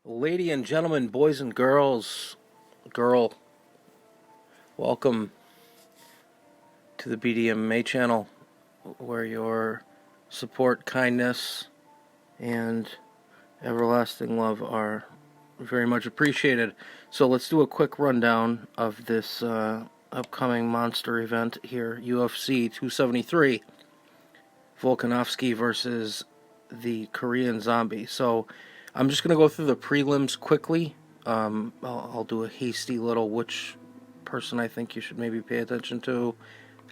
Ladies and gentlemen, boys and girls, welcome to the BDMA channel, where your support, kindness, and everlasting love are very much appreciated. So let's do a quick rundown of this upcoming monster event here, UFC 273, Volkanovski versus the Korean Zombie. So I'm just going to go through the prelims quickly. I'll do a hasty little which person I think you should maybe pay attention to,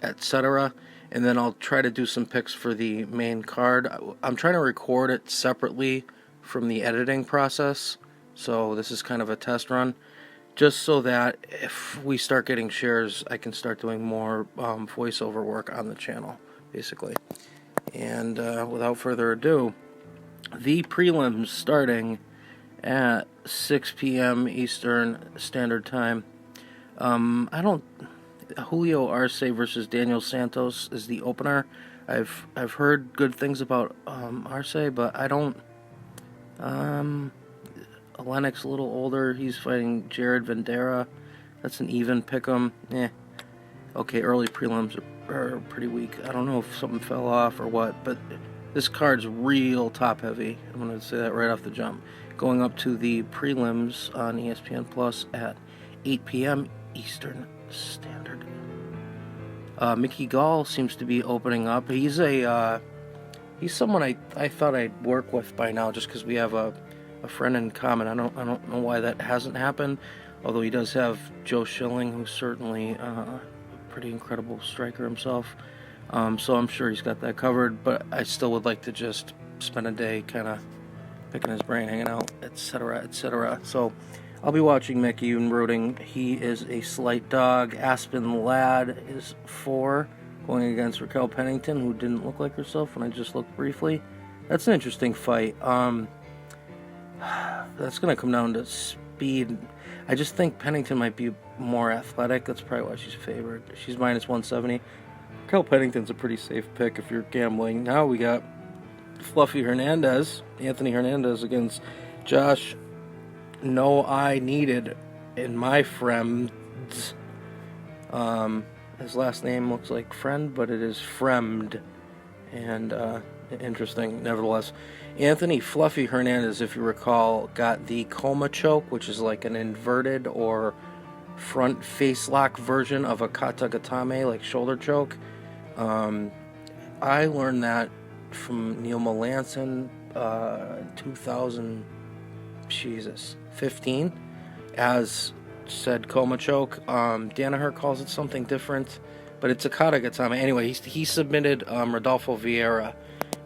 etc. And then I'll try to do some picks for the main card. I'm trying to record it separately from the editing process, so this is kind of a test run, just so that if we start getting shares, I can start doing more voiceover work on the channel, basically. And without further ado, the prelims starting at 6 p.m. Eastern Standard Time. Julio Arce versus Daniel Santos is the opener. I've heard good things about Arce, but I don't. Olenek a little older. He's fighting Jared Vendera. That's an even pick'em. Okay, early prelims are pretty weak. I don't know if something fell off or what, but this card's real top heavy. I'm going to say that right off the jump. Going up to the prelims on ESPN Plus at 8 p.m. Eastern Standard. Mickey Gall seems to be opening up. He's someone I thought I'd work with by now, just because we have a friend in common. I don't know why that hasn't happened. Although he does have Joe Schilling, who's certainly a pretty incredible striker himself. So I'm sure he's got that covered, but I still would like to just spend a day kind of picking his brain, hanging out, etc., etc. So I'll be watching Mickey and rooting. He is a slight dog. Aspen Ladd is 4, going against Raquel Pennington, who didn't look like herself when I just looked briefly. That's an interesting fight. That's going to come down to speed. I just think Pennington might be more athletic. That's probably why she's favored. She's minus 170. Raquel Pennington's a pretty safe pick if you're gambling. Now we got Anthony Hernandez against Josh No I Needed in my friends. His last name looks like friend, but it is Fremd. And interesting, nevertheless. Anthony Fluffy Hernandez, if you recall, got the coma choke, which is like an inverted or front face lock version of a kata gatame, like shoulder choke. I learned that from Neil Melanson, 2015, as said coma choke. Danaher calls it something different, but it's a kata gatame. Anyway, he submitted Rodolfo Vieira,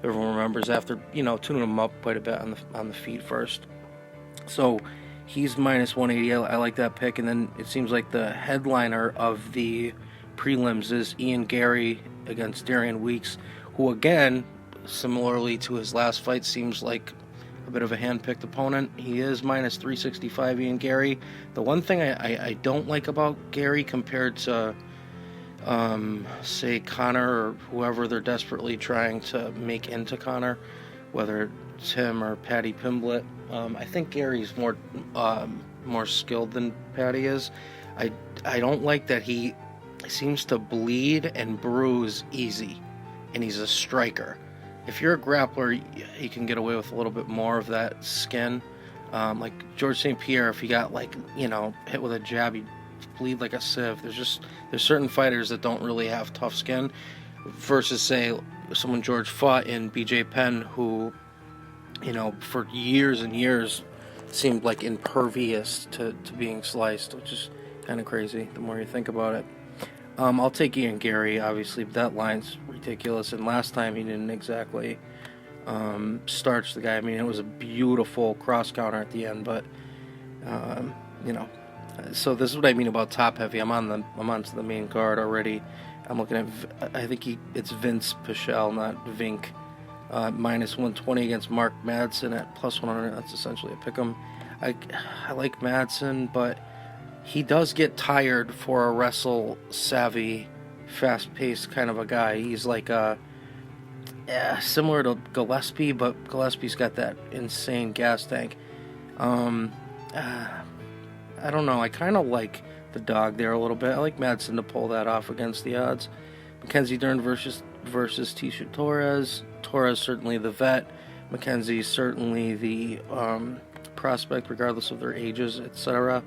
everyone remembers, after tuning him up quite a bit on the feet first. So he's minus 180. I like that pick. And then it seems like the headliner of the prelims is Ian Gary against Darian Weeks, who again, similarly to his last fight, seems like a bit of a hand-picked opponent. He is minus 365, Ian Gary. The one thing I don't like about Gary compared to say Conor or whoever they're desperately trying to make into Conor, whether it's him or Paddy Pimblett, I think Gary's more skilled than Paddy is. I don't like that he seems to bleed and bruise easy, and he's a striker. If you're a grappler, you can get away with a little bit more of that skin. Like George St. Pierre, if he got hit with a jab, he'd bleed like a sieve. There's certain fighters that don't really have tough skin, versus say someone George fought in BJ Penn, who for years and years seemed like impervious to being sliced, which is kind of crazy the more you think about it. I'll take Ian Gary, obviously, but that line's ridiculous, and last time he didn't exactly starch the guy. I mean, it was a beautiful cross counter at the end, but so this is what I mean about top heavy. I'm onto the main card already. I'm looking at, I think it's Vince Pichel, not Vink. Minus 120 against Mark Madsen at plus 100. That's essentially a pick'em. I like Madsen, but he does get tired for a wrestle-savvy, fast-paced kind of a guy. He's like similar to Gillespie, but Gillespie's got that insane gas tank. I don't know. I kind of like the dog there a little bit. I like Madsen to pull that off against the odds. Mackenzie Dern versus Tisha Torres. Torres certainly the vet. Mackenzie certainly the prospect, regardless of their ages, etc.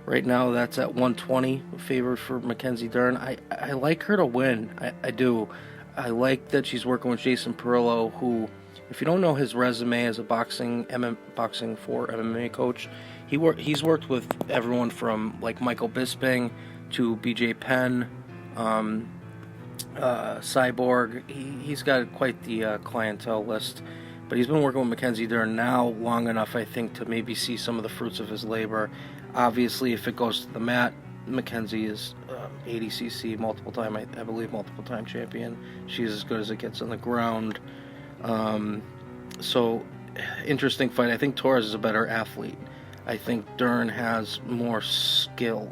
Right now, that's at 120, favored for Mackenzie Dern. I like her to win. I do. I like that she's working with Jason Perillo, who, if you don't know his resume as a boxing for MMA coach, he's worked with everyone from like Michael Bisping to BJ Penn, Cyborg. He's got quite the clientele list. But he's been working with Mackenzie Dern now long enough, I think, to maybe see some of the fruits of his labor. Obviously, if it goes to the mat, Mackenzie is ADCC multiple time champion. She's as good as it gets on the ground. So, interesting fight. I think Torres is a better athlete. I think Dern has more skill,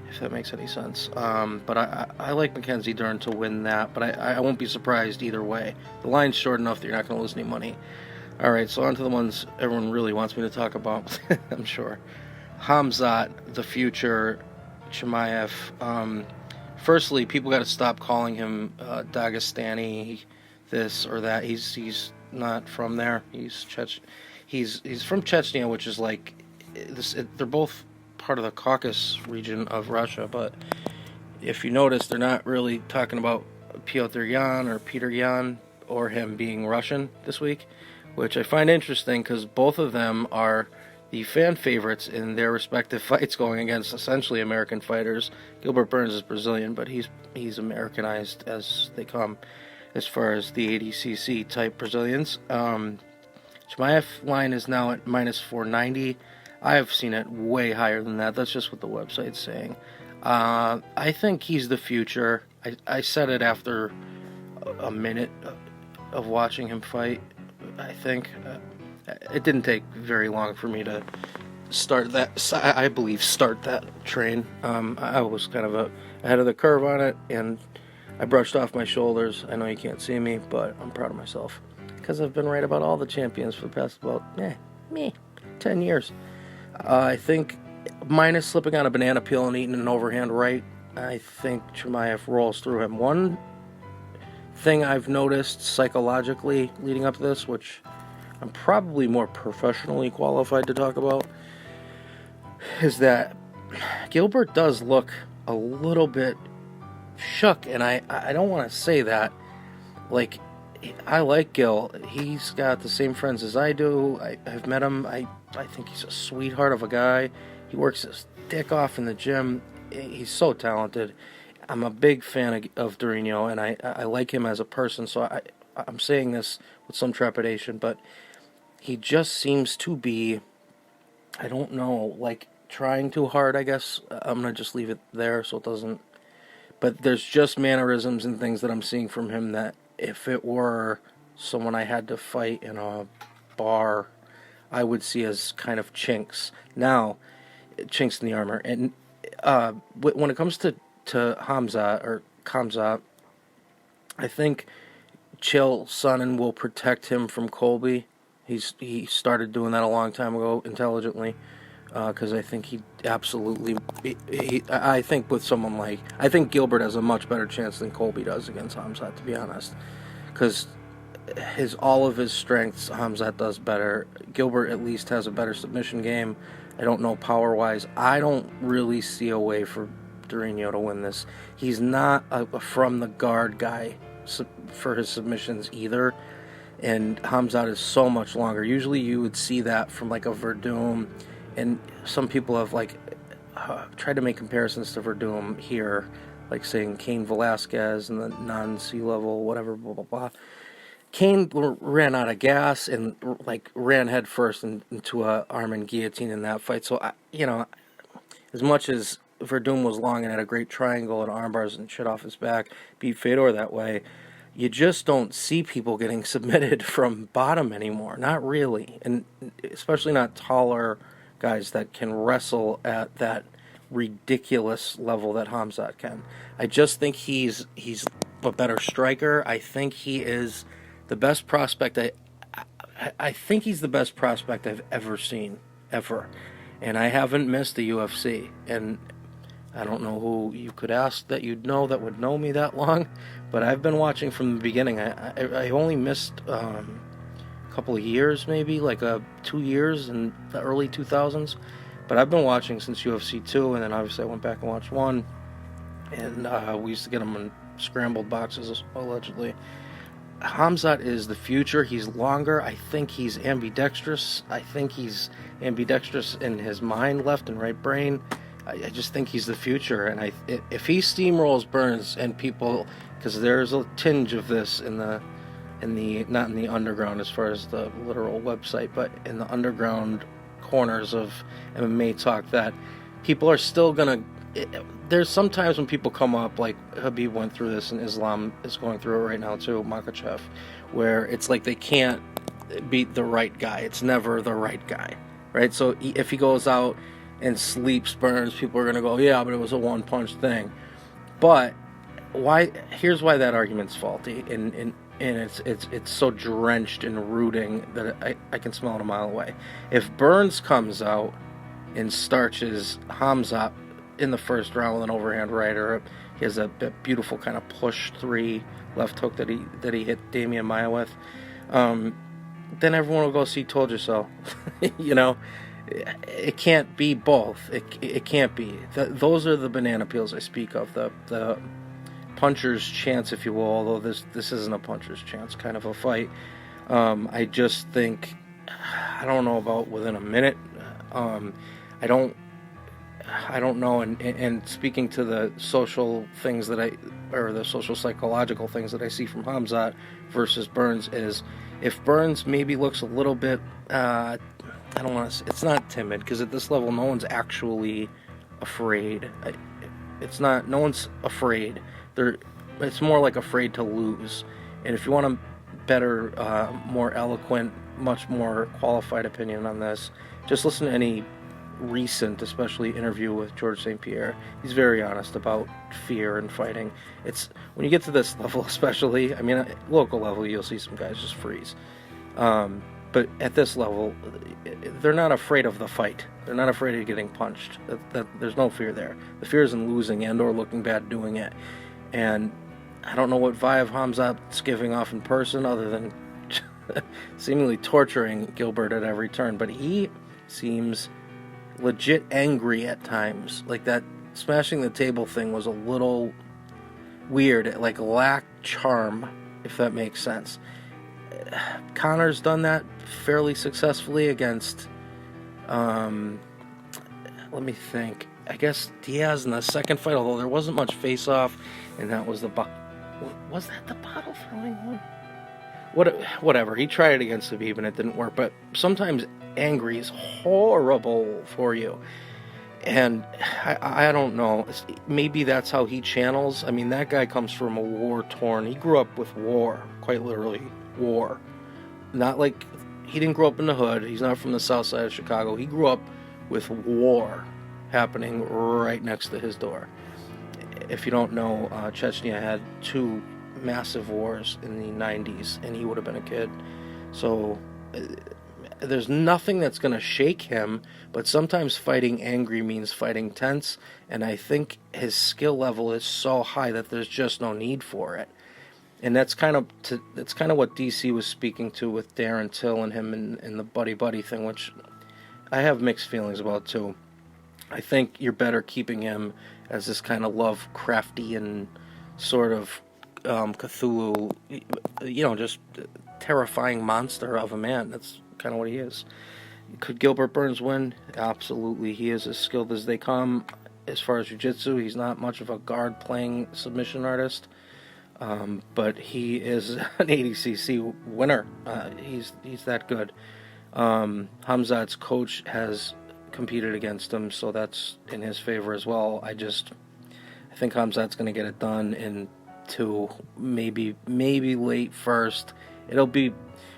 if that makes any sense. But I like Mackenzie Dern to win that, but I won't be surprised either way. The line's short enough that you're not going to lose any money. All right, so on to the ones everyone really wants me to talk about, I'm sure. Khamzat, the future, Chimaev. Firstly, people got to stop calling him Dagestani, this or that. He's not from there. He's from Chechnya, which is like they're both part of the Caucasus region of Russia, but if you notice, they're not really talking about Pyotr Yan or Peter Yan or him being Russian this week, which I find interesting because both of them are the fan favorites in their respective fights going against essentially American fighters. Gilbert Burns is Brazilian, but he's Americanized as they come as far as the ADCC type Brazilians. Chimaev line is now at minus 490. I have seen it way higher than that. That's just what the website's saying. I think he's the future. I said it after a minute of watching him fight. I think it didn't take very long for me to start that train. I was kind of ahead of the curve on it, and I brushed off my shoulders. I know you can't see me, but I'm proud of myself because I've been right about all the champions for the past about 10 years. I think minus slipping on a banana peel and eating an overhand right, I think Chimaev rolls through him. One thing I've noticed psychologically leading up to this, which I'm probably more professionally qualified to talk about, is that Gilbert does look a little bit shook, and I don't want to say that. Like, I like Gil. He's got the same friends as I do. I've met him. I think he's a sweetheart of a guy. He works his dick off in the gym. He's so talented. I'm a big fan of Dorino, and I like him as a person, so I'm saying this with some trepidation, but he just seems to be, I don't know, like trying too hard, I guess. I'm going to just leave it there so it doesn't, but there's just mannerisms and things that I'm seeing from him that if it were someone I had to fight in a bar, I would see as kind of chinks. Now, chinks in the armor. And when it comes to Khamzat, I think Chael Sonnen will protect him from Colby. He started doing that a long time ago intelligently, because I think he absolutely. I think with someone like, I think Gilbert has a much better chance than Colby does against Khamzat, to be honest, because all of his strengths, Khamzat does better. Gilbert at least has a better submission game. I don't know power-wise. I don't really see a way for Dorino to win this. He's not a from-the-guard guy for his submissions either, and Khamzat is so much longer. Usually you would see that from like a Verdum, and some people have like tried to make comparisons to Verdum here, like saying Cain Velasquez and the non-sea level, whatever, blah, blah, blah. Cain ran out of gas and like ran head first into a arm and guillotine in that fight. So, as much as Verdum was long and had a great triangle and arm bars and shit off his back, beat Fedor that way, you just don't see people getting submitted from bottom anymore. Not really. And especially not taller guys that can wrestle at that ridiculous level that Khamzat can. I just think he's a better striker. I think he is the best prospect. I think he's the best prospect I've ever seen ever. And I haven't missed the UFC. And I don't know who you could ask that you'd know that would know me that long, but I've been watching from the beginning. I only missed a couple of years, maybe, like 2 years in the early 2000s. But I've been watching since UFC 2, and then obviously I went back and watched 1. And we used to get them in scrambled boxes, allegedly. Khamzat is the future. He's longer. I think he's ambidextrous. I think he's ambidextrous in his mind, left and right brain. I just think he's the future. And if he steamrolls Burns and people, because there's a tinge of this in the not in the underground as far as the literal website, but in the underground corners of MMA talk, that people are still gonna. There's sometimes when people come up, like Habib went through this, and Islam is going through it right now too, Makhachev, where it's like they can't beat the right guy. It's never the right guy, right? So if he goes out and sleeps Burns, people are gonna go, yeah, but it was a one-punch thing. But why? Here's why that argument's faulty, and it's so drenched in rooting that I can smell it a mile away. If Burns comes out and starches Khamzat in the first round with an overhand right, or he has a beautiful kind of push 3 left hook that he hit Damian Maia with, then everyone will go see Told You So. You know, it can't be both. It can't be. Those are the banana peels I speak of. The puncher's chance, if you will, although this isn't a puncher's chance kind of a fight. I just think, I don't know about within a minute. I don't know, and speaking to the social things the social psychological things that I see from Khamzat versus Burns is, if Burns maybe looks a little bit, I don't want to, it's not timid, because at this level no one's actually afraid. No one's afraid. It's more like afraid to lose. And if you want a better, more eloquent, much more qualified opinion on this, just listen to any recent, especially interview with George St. Pierre. He's very honest about fear and fighting. It's when you get to this level, especially, I mean, at local level, you'll see some guys just freeze. But at this level, they're not afraid of the fight. They're not afraid of getting punched. There's no fear there. The fear is in losing and or looking bad doing it. And I don't know what vibe Khamzat's giving off in person, other than seemingly torturing Gilbert at every turn. But he seems legit angry at times. Like that smashing the table thing was a little weird. It like lacked charm, if that makes sense. Connor's done that fairly successfully against, let me think, I guess Diaz in the second fight, although there wasn't much face-off, and that was was that the bottle throwing one? Whatever, he tried it against Habib and it didn't work, but sometimes angry is horrible for you. And I don't know, maybe that's how he channels. I mean, that guy comes from a war-torn, he grew up with war, quite literally, war. Not like, he didn't grow up in the hood, he's not from the south side of Chicago, he grew up with war happening right next to his door. If you don't know, Chechnya had 2 massive wars in the 90s, and he would have been a kid. So there's nothing that's going to shake him, but sometimes fighting angry means fighting tense, and I think his skill level is so high that there's just no need for it. And that's kind of what DC was speaking to with Darren Till and him in the buddy thing, which I have mixed feelings about too. I think you're better keeping him as this kind of Lovecraftian sort of Cthulhu, just terrifying monster of a man. That's kind of what he is. Could Gilbert Burns win? Absolutely. He is as skilled as they come. As far as jiu-jitsu, he's not much of a guard-playing submission artist, but he is an ADCC winner. He's that good. Khamzat's coach has competed against him, so that's in his favor as well. I think Khamzat's going to get it done in 2, maybe late first.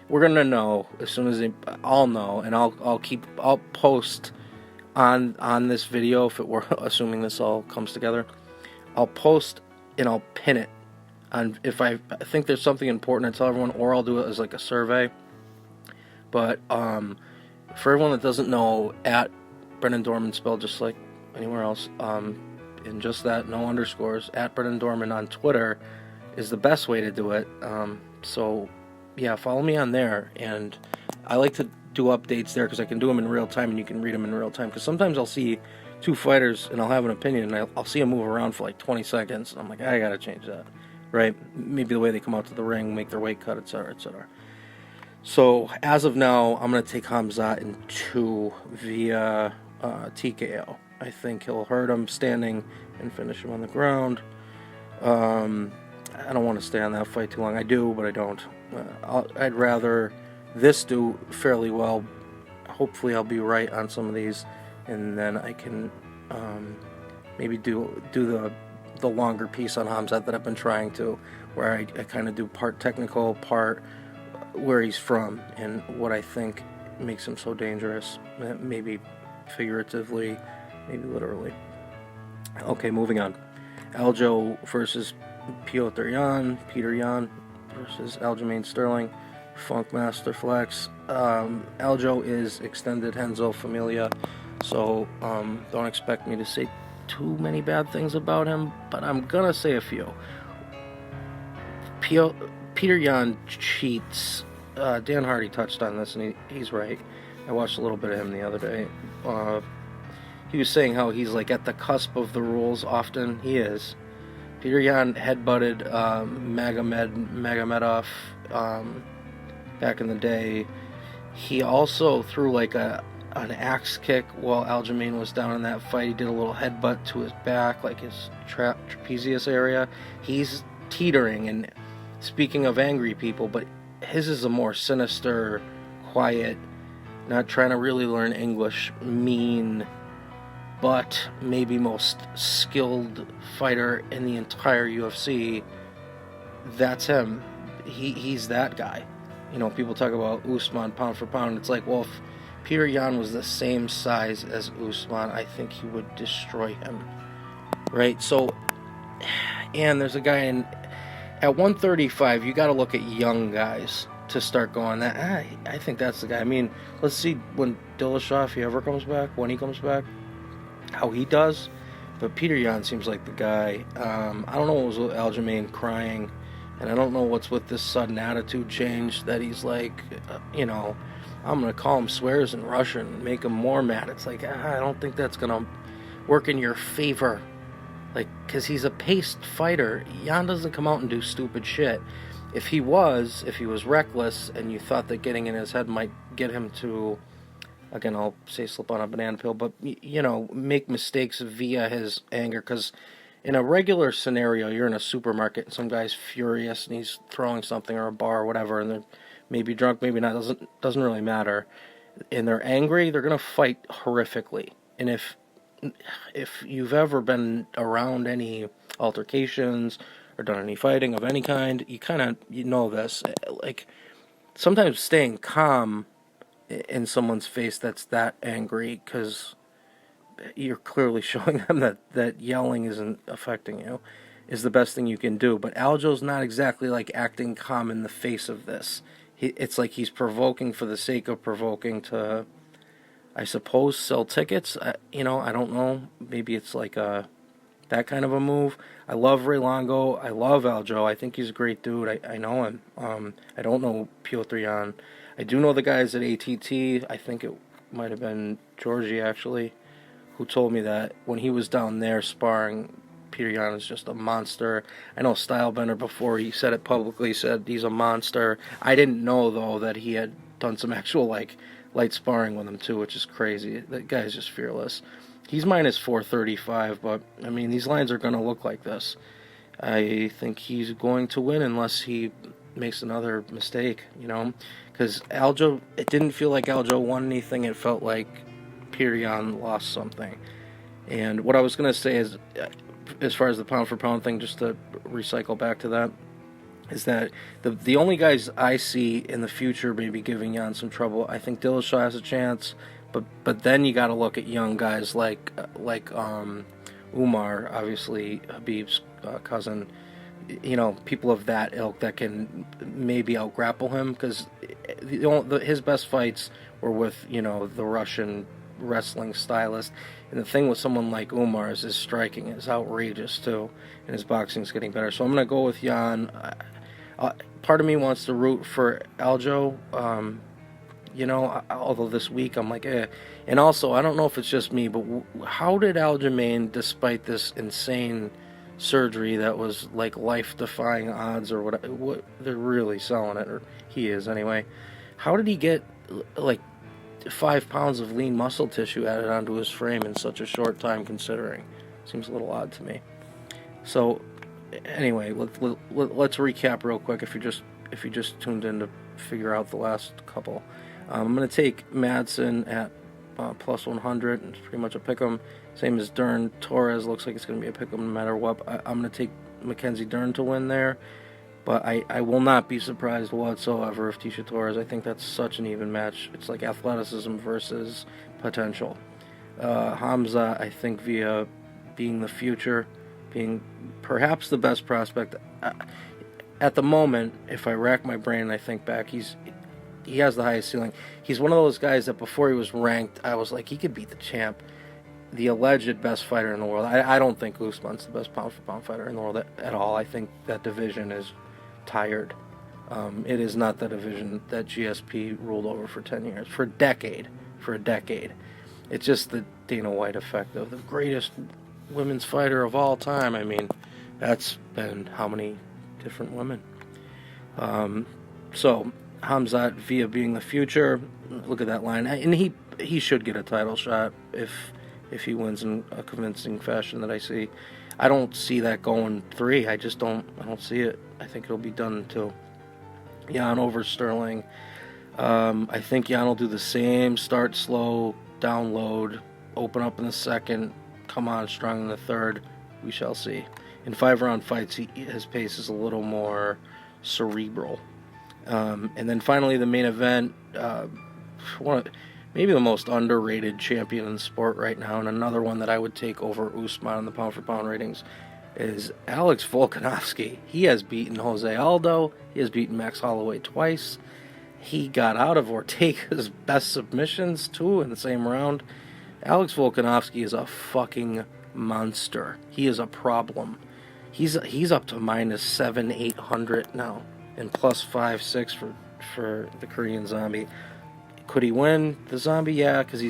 We're going to know as soon as I'll know, and I'll post on this video, if it were, assuming this all comes together, I'll post and I'll pin it on, if I think there's something important to tell everyone, or I'll do it as like a survey. But for everyone that doesn't know, at Brendan Dorman, spelled just like anywhere else, and just that, no underscores, at Brendan Dorman on Twitter is the best way to do it. So yeah, follow me on there, and I like to do updates there because I can do them in real time and you can read them in real time, because sometimes I'll see two fighters and I'll have an opinion and I'll see them move around for like 20 seconds and I'm like, I gotta change that, right? Maybe the way they come out to the ring, make their weight cut, etc., etc. So as of now, I'm going to take Hamzat in 2 via TKO. I think he'll hurt him standing and finish him on the ground. I don't want to stay on that fight too long. I do, but I don't. I'd rather this do fairly well. Hopefully I'll be right on some of these, and then I can maybe do the longer piece on Hamzat that I've been trying to, where I kind of do part technical, part where he's from, and what I think makes him so dangerous. Maybe figuratively, maybe literally. Okay, moving on. Aljo versus Peter Yan versus Aljamain Sterling, Funkmaster Flex. Aljo is extended Henzo Familia, so don't expect me to say too many bad things about him, but I'm gonna say a few. Peter Yan cheats. Dan Hardy touched on this, and he's right. I watched a little bit of him the other day. He was saying how he's like at the cusp of the rules often. He is. Peter Yan headbutted Magomedov back in the day. He also threw like an axe kick while Aljamain was down in that fight. He did a little headbutt to his back, like his trapezius area. He's teetering, and speaking of angry people, but his is a more sinister, quiet, not trying to really learn English, mean, but maybe most skilled fighter in the entire UFC. That's him. He's that guy. You know, people talk about Usman pound for pound. It's like, well, if Peter Yan was the same size as Usman, I think he would destroy him. Right? So, and there's a guy at 135, you got to look at young guys to start going, I think that's the guy. I mean, let's see when Dillashaw, if he ever comes back, when he comes back, how he does. But Peter Yan seems like the guy. I don't know what was with Aljamain crying, and I don't know what's with this sudden attitude change that he's like, I'm going to call him swears in Russian and make him more mad. It's like, I don't think that's going to work in your favor. Like, because he's a paced fighter. Yan doesn't come out and do stupid shit. If he was reckless, and you thought that getting in his head might get him to, again, I'll say slip on a banana peel, but, make mistakes via his anger. Because in a regular scenario, you're in a supermarket, and some guy's furious, and he's throwing something, or a bar, or whatever, and they're maybe drunk, maybe not, doesn't really matter. And they're angry, they're going to fight horrifically. And if you've ever been around any altercations or done any fighting of any kind, you know this. Like, sometimes staying calm in someone's face that's that angry, because you're clearly showing them that yelling isn't affecting you, is the best thing you can do. But Aljo's not exactly like acting calm in the face of this. It's like he's provoking for the sake of provoking to, I suppose, sell tickets. I don't know. Maybe it's like that kind of a move. I love Ray Longo. I love Aljo. I think he's a great dude. I know him. I don't know Piotr Yan. I do know the guys at ATT. I think it might have been Georgie, actually, who told me that when he was down there sparring, Peter Yan is just a monster. I know Stylebender, before he said it publicly, said he's a monster. I didn't know, though, that he had done some actual, light sparring with him, too, which is crazy. That guy's just fearless. He's minus 435, but, I mean, these lines are going to look like this. I think he's going to win unless he makes another mistake, because Aljo, it didn't feel like Aljo won anything. It felt like Peter Yan lost something. And what I was going to say is, as far as the pound for pound thing, just to recycle back to that, is that the only guys I see in the future maybe giving Yan some trouble, I think Dillashaw has a chance, but then you got to look at young guys like Umar, obviously Habib's cousin, people of that ilk that can maybe out grapple him, because his best fights or with, you know, the Russian wrestling stylist. And the thing with someone like Umar is his striking is outrageous too, and his boxing is getting better. So I'm going to go with Jan. Part of me wants to root for Aljo, you know, although this week I'm like, eh. And also, I don't know if it's just me, but how did Aljamain, despite this insane surgery that was like life-defying odds or what they're really selling it, or he is anyway, how did he get like 5 pounds of lean muscle tissue added onto his frame in such a short time, considering? Seems a little odd to me. So anyway, let's recap real quick if you just tuned in to figure out the last couple. I'm going to take Madsen at plus 100. It's pretty much a pick'em. Same as Dern. Torres looks like it's going to be a pick'em no matter what. I'm going to take Mackenzie Dern to win there. But I will not be surprised whatsoever if Tisha Torres. I think that's such an even match. It's like athleticism versus potential. Hamza, I think via being the future, being perhaps the best prospect. At the moment, if I rack my brain and I think back, he has the highest ceiling. He's one of those guys that before he was ranked, I was like, he could beat the champ, the alleged best fighter in the world. I don't think Usman's the best pound-for-pound fighter in the world at all. I think that division is tired. It is not the division that GSP ruled over for 10 years, for a decade. It's just the Dana White effect of the greatest women's fighter of all time. I mean, that's been how many different women? So Hamzat via being the future, look at that line, and he should get a title shot if he wins in a convincing fashion that I see. I don't see that going 3. I don't see it. I think it'll be done in 2. Jan over Sterling. I think Jan will do the same, start slow, download, open up in the second, come on strong in the third. We shall see. In 5-round fights, his pace is a little more cerebral. And then finally, the main event, maybe the most underrated champion in the sport right now, and another one that I would take over Usman in the pound-for-pound ratings, is Alex Volkanovski. He has beaten Jose Aldo. He has beaten Max Holloway twice. He got out of Ortega's best submissions, too, in the same round. Alex Volkanovski is a fucking monster. He is a problem. He's up to minus 700-800 now, and plus 5-6 for the Korean Zombie. Could he win the Zombie? Yeah, because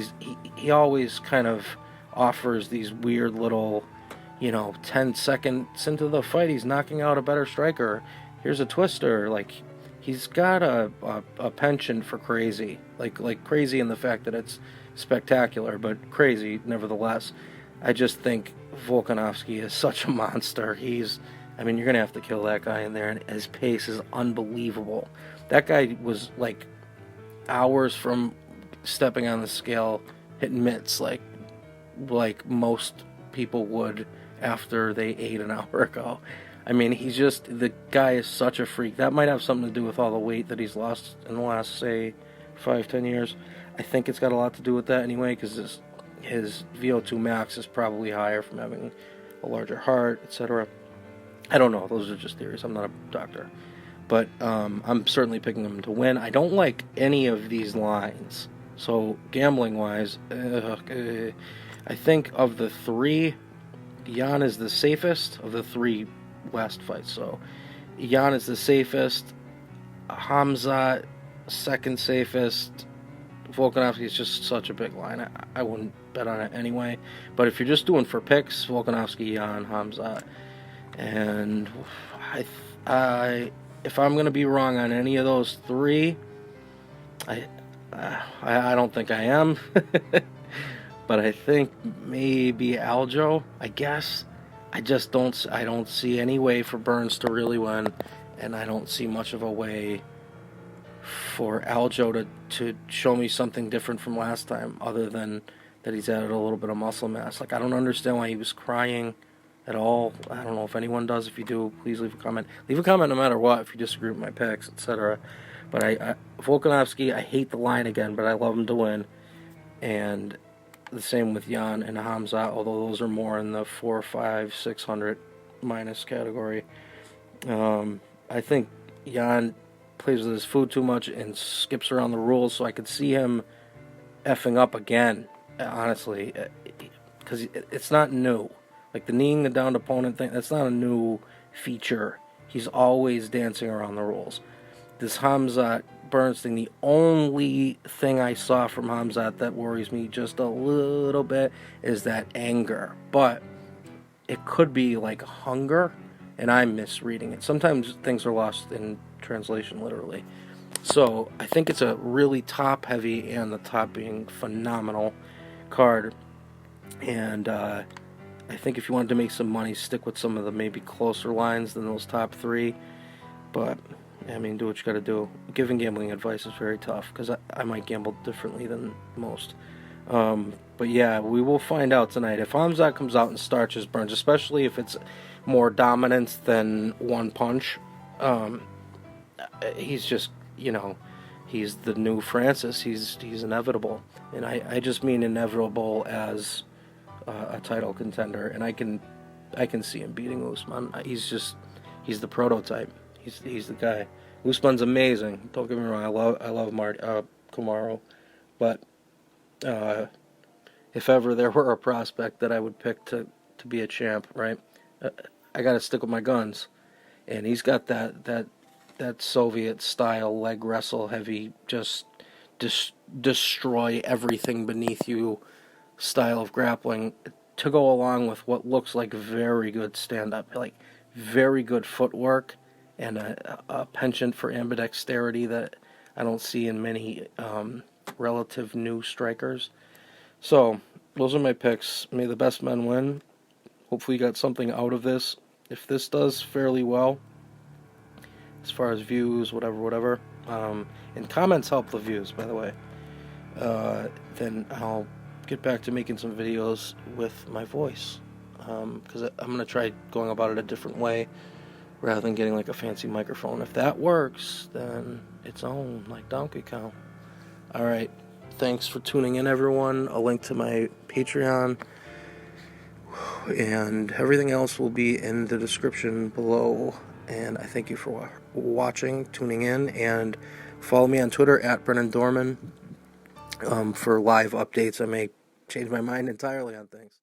he always kind of offers these weird little, 10 seconds into the fight, he's knocking out a better striker. Here's a twister. Like, he's got a penchant for crazy. Like crazy in the fact that it's spectacular, but crazy nevertheless. I just think Volkanovski is such a monster. You're going to have to kill that guy in there, and his pace is unbelievable. That guy was, like, hours from stepping on the scale, hitting mitts like most people would after they ate an hour ago. I mean, the guy is such a freak. That might have something to do with all the weight that he's lost in the last, say, 5-10 years. I think it's got a lot to do with that anyway, because his VO2 max is probably higher from having a larger heart, etc. I don't know. Those are just theories. I'm not a doctor. But I'm certainly picking him to win. I don't like any of these lines. So, gambling-wise, I think of the 3, Jan is the safest of the 3 last fights. So, Jan is the safest. Hamza, second safest. Volkanovski is just such a big line. I wouldn't bet on it anyway. But if you're just doing for picks, Volkanovski, Jan, Hamza. And if I'm going to be wrong on any of those 3, I don't think I am. But I think maybe Aljo, I guess. I don't see any way for Burns to really win, and I don't see much of a way for Aljo to show me something different from last time, other than that he's added a little bit of muscle mass. Like, I don't understand why he was crying at all. I don't know if anyone does. If you do, please leave a comment. Leave a comment no matter what if you disagree with my picks, etc. But Volkanovski, I hate the line again, but I love him to win. And the same with Jan and Hamza, although those are more in the 4, 5, 600 minus category. I think Jan plays with his food too much and skips around the rules, so I could see him effing up again, honestly, because it's not new. Like the kneeing the downed opponent thing, that's not a new feature. He's always dancing around the rules. This Hamzat Burns thing, the only thing I saw from Hamzat that worries me just a little bit is that anger. But it could be like hunger, and I'm misreading it. Sometimes things are lost in translation, literally. So I think it's a really top heavy, and the top being phenomenal card. And I think if you wanted to make some money, stick with some of the maybe closer lines than those top three. But I mean, do what you got to do. Giving gambling advice is very tough because I might gamble differently than most. But yeah, we will find out tonight. If Hamzat comes out and starches Burns, especially if it's more dominance than one punch, he's just, he's the new Francis. He's inevitable. And I just mean inevitable as a title contender. And I can see him beating Usman. He's the prototype. He's the guy. Usman's amazing. Don't get me wrong. I love Kamaru, but if ever there were a prospect that I would pick to be a champ, right? I got to stick with my guns, and he's got that Soviet style leg wrestle heavy, just destroy everything beneath you style of grappling to go along with what looks like very good stand up, like very good footwork and a penchant for ambidexterity that I don't see in many relative new strikers. So, those are my picks. May the best men win. Hopefully you got something out of this. If this does fairly well, as far as views, whatever, and comments help the views, by the way, then I'll get back to making some videos with my voice. Because I'm going to try going about it a different way, rather than getting like a fancy microphone. If that works, then it's on, like Donkey Kong. Alright, thanks for tuning in, everyone. A link to my Patreon and everything else will be in the description below. And I thank you for watching, tuning in, and follow me on Twitter at Brennan Dorman for live updates. I may change my mind entirely on things.